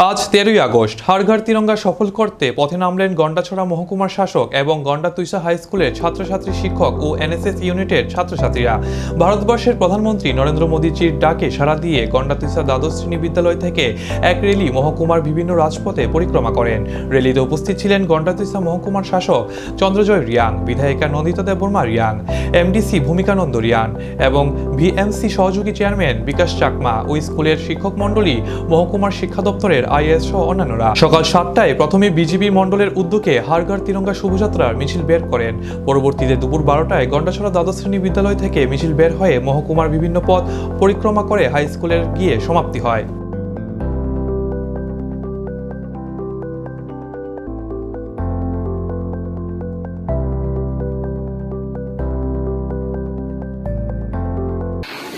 আজ 13ই আগস্ট হাড়ঘর তিরঙ্গা সফল করতে পথে নামলেন গন্ডাছড়া মহকুমার শাসক এবং গন্ডাতুইসা হাই স্কুলের ছাত্রছাত্রী, শিক্ষক ও এনএসএস ইউনিটের ছাত্রছাত্রীরা। ভারতবর্ষের প্রধানমন্ত্রী নরেন্দ্র মোদীজির ডাকে সাড়া দিয়ে গন্ডাতুইসা দ্বাদশ শ্রেণী বিদ্যালয় থেকে এক র্যালি মহকুমার বিভিন্ন রাজপথে পরিক্রমা করেন। র্যালিতে উপস্থিত ছিলেন গন্ডাতুইসা মহকুমার শাসক চন্দ্রজয় রিয়াং, বিধায়িকা নন্দিতা দেববর্মা রিয়াং, এমডিসি ভূমিকানন্দ রিয়াং এবং ভিএমসি সহযোগী চেয়ারম্যান বিকাশ চাকমা ও স্কুলের শিক্ষক মণ্ডলী, মহকুমার শিক্ষা দপ্তরের আইএএস সহ অন্যান্যরা। সকাল 7টায় প্রথমে বিজিবি মণ্ডলের উদ্যোগে হাড়ঘর তিরঙ্গা শোভাযাত্রার মিছিল বের করেন। পরবর্তীতে দুপুর 12টায় গন্ডাছড়া দ্বাদশ শ্রেণী বিদ্যালয় থেকে মিছিল বের হয়ে মহকুমার বিভিন্ন পথ পরিক্রমা করে হাই স্কুলের গিয়ে সমাপ্তি হয়।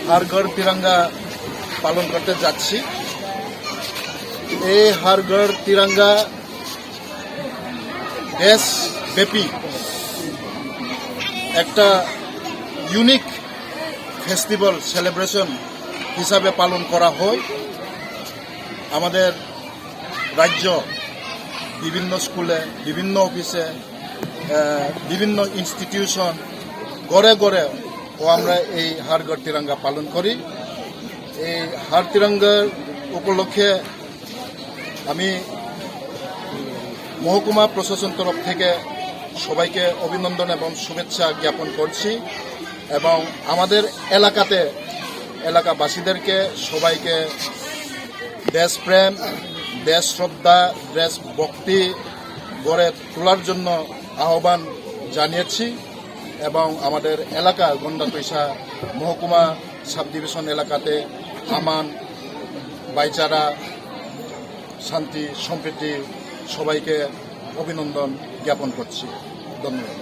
হাড়ঘর তিরঙ্গা পালন করতে যাচ্ছি। এই হাড়ঘর তিরঙ্গা দেশব্যাপী একটা ইউনিক ফেস্টিভ্যাল সেলিব্রেশন হিসাবে পালন করা হয়। আমাদের রাজ্য বিভিন্ন স্কুলে, বিভিন্ন অফিসে, বিভিন্ন ইনস্টিটিউশন, গড়ে গড়ে আমরা এই হাড়ঘর তিরঙ্গা পালন করি। এই হাড় তিরঙ্গার উপলক্ষে আমি মহকুমা প্রশাসন তরফ থেকে সবাইকে অভিনন্দন এবং শুভেচ্ছা জ্ঞাপন করছি এবং আমাদের এলাকাবাসীদেরকে সবাইকে দেশপ্রেম, দেশ শ্রদ্ধা, দেশভক্তি গড়ে তোলার জন্য আহ্বান জানিয়েছি এবং আমাদের এলাকা গন্ডাতুইসা মহকুমা সাব ডিভিশন এলাকাতে আমান, ভাইচারা, শান্তি, সম্প্রীতি সবাইকে অভিনন্দন জ্ঞাপন করছি। ধন্যবাদ।